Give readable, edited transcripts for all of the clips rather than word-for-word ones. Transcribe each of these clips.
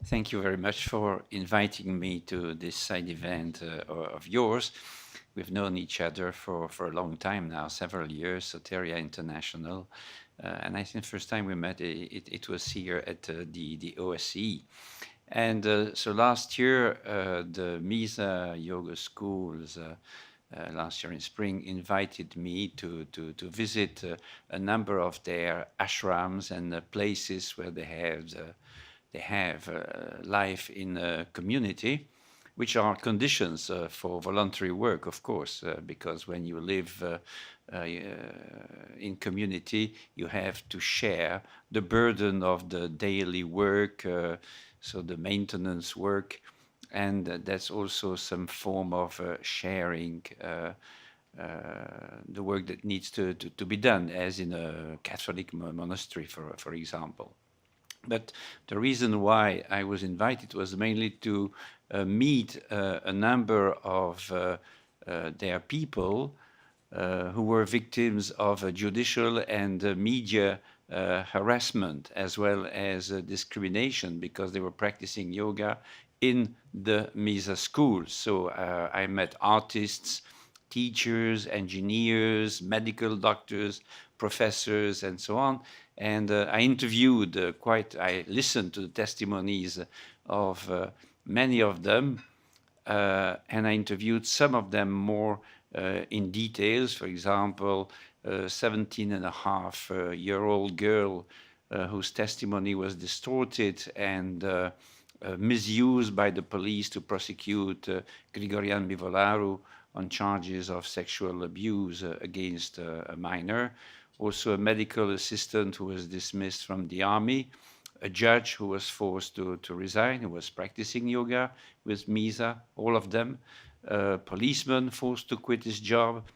Thank you very much for inviting me to this side event of yours. We've known each other for a long time now, several years, Soteria International. And I think the first time we met, it was here at the OSCE. And so last year, the MISA yoga schools last year in spring invited me to visit a number of their ashrams and places where they have life in a community, which are conditions for voluntary work, of course, because when you live in community, you have to share the burden of the daily work, so the maintenance work, and that's also some form of sharing the work that needs to be done, as in a Catholic monastery, for example. But the reason why I was invited was mainly to meet a number of their people who were victims of judicial and media harassment, as well as discrimination, because they were practicing yoga in the MISA schools. So I met artists, teachers, engineers, medical doctors, professors, and so on. And I interviewed I listened to the testimonies of many of them, and I interviewed some of them more in details. For example, a 17-and-a-half-year-old girl whose testimony was distorted and misused by the police to prosecute Grigorian Mivolaru on charges of sexual abuse against a minor. Also a medical assistant who was dismissed from the army, a judge who was forced to resign, who was practicing yoga with MISA, all of them, a policeman forced to quit his job,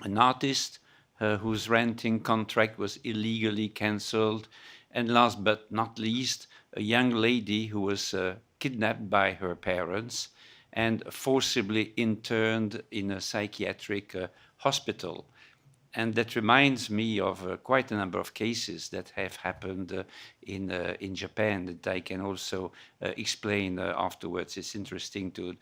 an artist whose renting contract was illegally cancelled, and last but not least, a young lady who was kidnapped by her parents and forcibly interned in a psychiatric hospital. And that reminds me of quite a number of cases that have happened in Japan that I can also explain afterwards. It's interesting to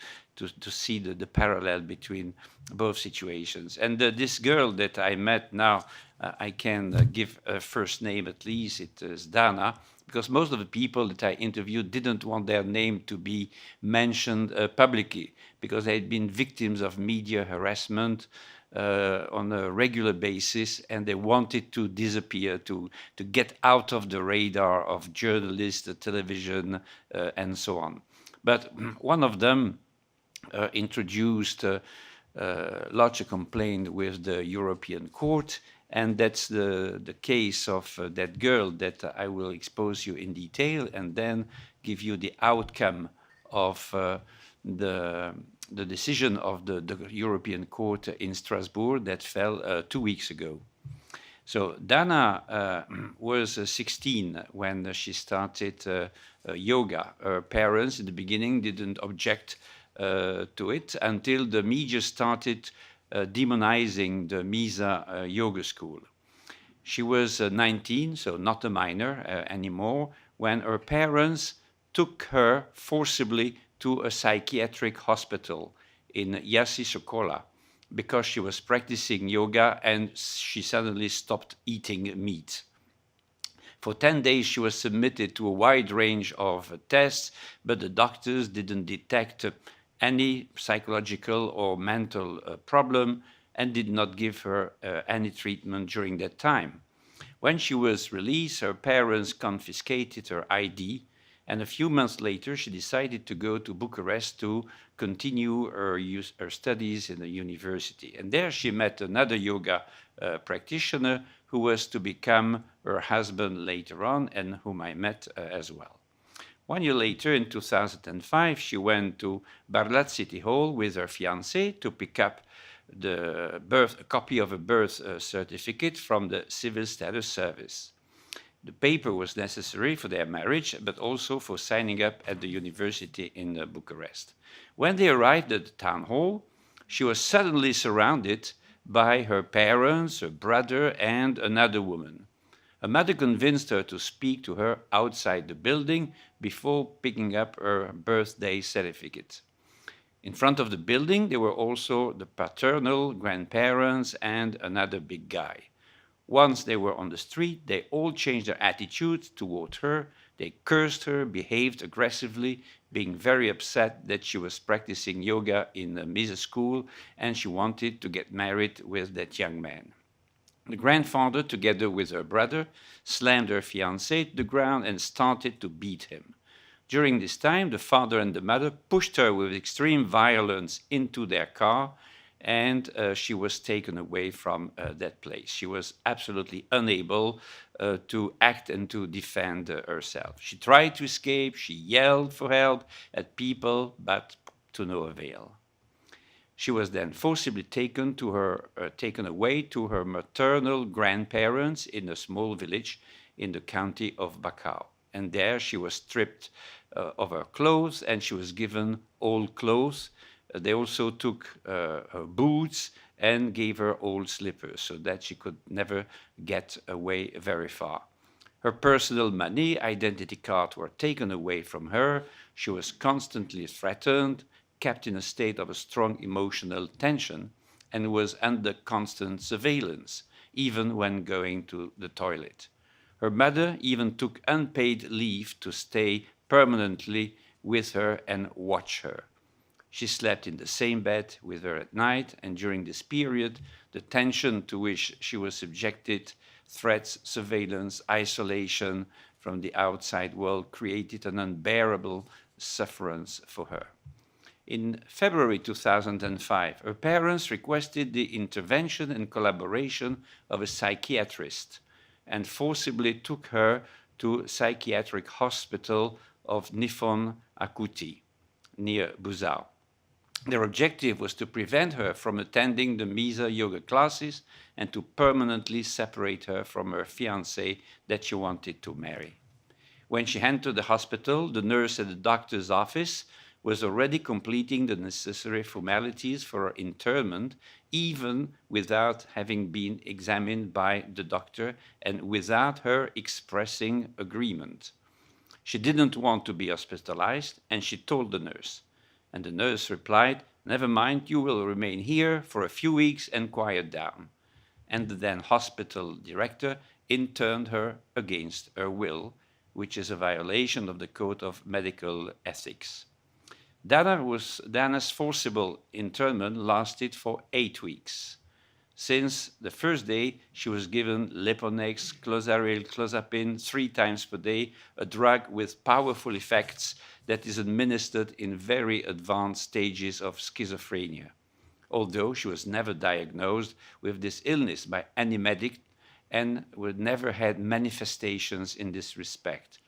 see the parallel between both situations. And this girl that I met now, I can give a first name at least. It is Dana, because most of the people that I interviewed didn't want their name to be mentioned publicly, because they had been victims of media harassment on a regular basis, and they wanted to disappear, to get out of the radar of journalists, the television, and so on. But one of them introduced lodged a complaint with the European Court, and that's the case of that girl that I will expose you in detail and then give you the outcome of the decision of the European Court in Strasbourg that fell 2 weeks ago. So Dana was 16 when she started yoga. Her parents in the beginning didn't object to it until the media started demonizing the MISA yoga school. She was 19, so not a minor anymore, when her parents took her forcibly to a psychiatric hospital in Yasi-Sokola because she was practicing yoga and she suddenly stopped eating meat. For 10 days, she was submitted to a wide range of tests, but the doctors didn't detect any psychological or mental problem and did not give her any treatment during that time. When she was released, her parents confiscated her ID, and a few months later, she decided to go to Bucharest to continue her studies in the university. And there she met another yoga practitioner who was to become her husband later on, and whom I met as well. 1 year later, in 2005, she went to Barlat City Hall with her fiancé to pick up a copy of a birth certificate from the Civil Status Service. The paper was necessary for their marriage, but also for signing up at the university in Bucharest. When they arrived at the town hall, she was suddenly surrounded by her parents, her brother, and another woman. Her mother convinced her to speak to her outside the building before picking up her birthday certificate. In front of the building, there were also the paternal grandparents and another big guy. Once they were on the street, they all changed their attitudes toward her. They cursed her, behaved aggressively, being very upset that she was practicing yoga in a MISA school and she wanted to get married with that young man. The grandfather, together with her brother, slammed her fiancé to the ground and started to beat him. During this time, the father and the mother pushed her with extreme violence into their car, and she was taken away from that place. She was absolutely unable to act and to defend herself. She tried to escape, she yelled for help at people, but to no avail. She was then forcibly taken away to her maternal grandparents in a small village in the county of Bacau. And there she was stripped of her clothes and she was given old clothes. They also took her boots and gave her old slippers so that she could never get away very far. Her personal money, identity card were taken away from her. She was constantly threatened, kept in a state of a strong emotional tension, and was under constant surveillance, even when going to the toilet. Her mother even took unpaid leave to stay permanently with her and watch her. She slept in the same bed with her at night, and during this period, the tension to which she was subjected, threats, surveillance, isolation from the outside world, created an unbearable sufferance for her. In February 2005, her parents requested the intervention and collaboration of a psychiatrist and forcibly took her to psychiatric hospital of Nifon Akuti, near Buzau. Their objective was to prevent her from attending the MISA yoga classes and to permanently separate her from her fiancé that she wanted to marry. When she entered the hospital, the nurse at the doctor's office was already completing the necessary formalities for her internment, even without having been examined by the doctor and without her expressing agreement. She didn't want to be hospitalized, and she told the nurse. And the nurse replied, "Never mind, you will remain here for a few weeks and quiet down." And the then hospital director interned her against her will, which is a violation of the Code of Medical Ethics. Dana's forcible internment lasted for 8 weeks. Since the first day, she was given Leponex, Clozaril, Clozapine 3 times per day, a drug with powerful effects that is administered in very advanced stages of schizophrenia. Although she was never diagnosed with this illness by any medic and would never had manifestations in this respect.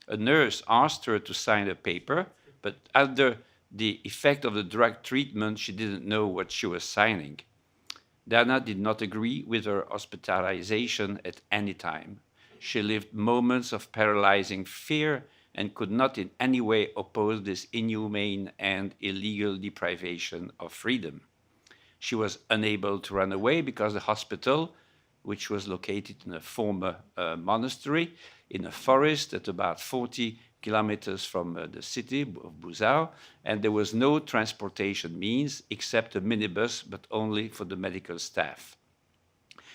A nurse asked her to sign a paper, but under the effect of the drug treatment, she didn't know what she was signing. Dana did not agree with her hospitalization at any time. She lived moments of paralyzing fear and could not in any way oppose this inhumane and illegal deprivation of freedom. She was unable to run away because the hospital, which was located in a former monastery in a forest at about 40 kilometers from the city of Buzau, and there was no transportation means except a minibus, but only for the medical staff.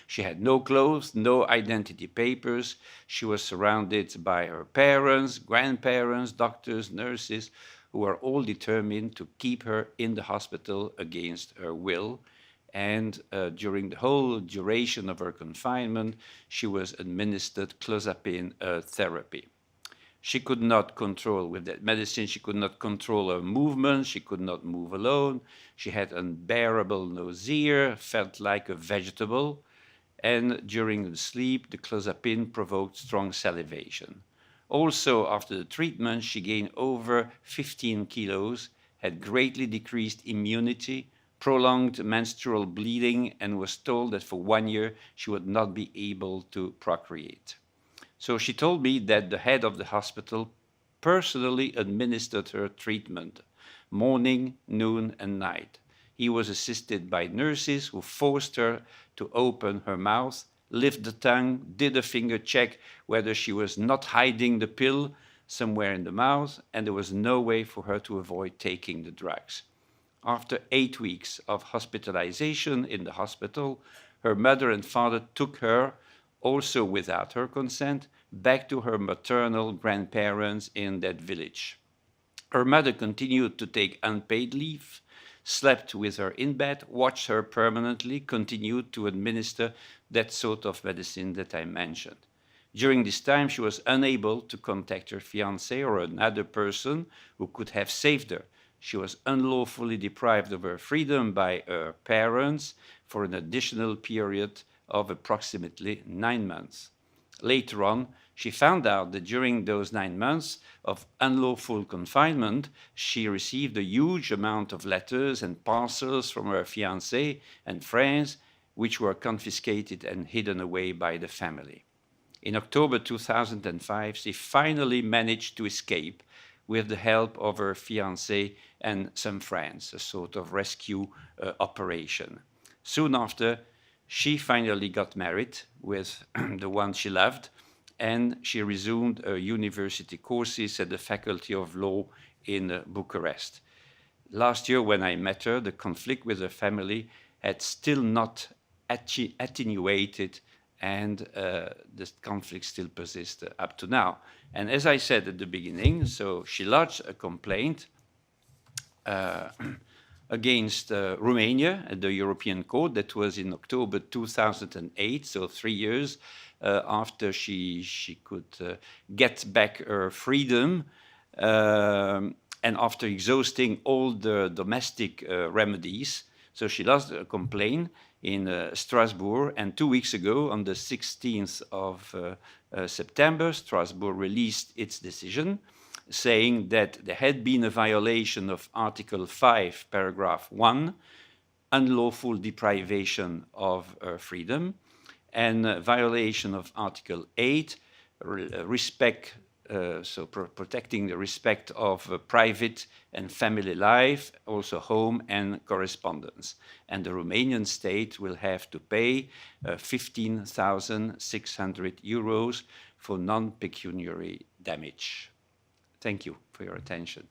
She had no clothes, no identity papers. She was surrounded by her parents, grandparents, doctors, nurses, who were all determined to keep her in the hospital against her will. And during the whole duration of her confinement, she was administered clozapine therapy. She could not control, with that medicine, she could not control her movements, she could not move alone, she had unbearable nausea, felt like a vegetable, and during the sleep, the clozapine provoked strong salivation. Also, after the treatment, she gained over 15 kilos, had greatly decreased immunity, prolonged menstrual bleeding, and was told that for 1 year she would not be able to procreate. So she told me that the head of the hospital personally administered her treatment, morning, noon, and night. He was assisted by nurses who forced her to open her mouth lift the tongue, did a finger check whether she was not hiding the pill somewhere in the mouth, and there was no way for her to avoid taking the drugs. After 8 weeks of hospitalization in the hospital, her mother and father took her, also without her consent, back to her maternal grandparents in that village. Her mother continued to take unpaid leave, slept with her in bed, watched her permanently, continued to administer that sort of medicine that I mentioned. During this time, she was unable to contact her fiancé or another person who could have saved her. She was unlawfully deprived of her freedom by her parents for an additional period of approximately 9 months. Later on, she found out that during those 9 months of unlawful confinement, she received a huge amount of letters and parcels from her fiancé and friends, which were confiscated and hidden away by the family. In October 2005, she finally managed to escape with the help of her fiancé and some friends, a sort of rescue operation. Soon after, she finally got married with the one she loved, and she resumed her university courses at the Faculty of Law in Bucharest. Last year, when I met her, the conflict with her family had still not attenuated, and the conflict still persists up to now. And as I said at the beginning, so she lodged a complaint against Romania at the European Court. That was in October 2008, so 3 years after she could get back her freedom, and after exhausting all the domestic remedies. So she lodged a complaint in Strasbourg, and 2 weeks ago, on the 16th of September, Strasbourg released its decision, saying that there had been a violation of Article 5, Paragraph 1, unlawful deprivation of freedom, and violation of Article 8, protecting the respect of private and family life, also home and correspondence. And the Romanian state will have to pay 15,600 euros for non-pecuniary damage. Thank you for your attention.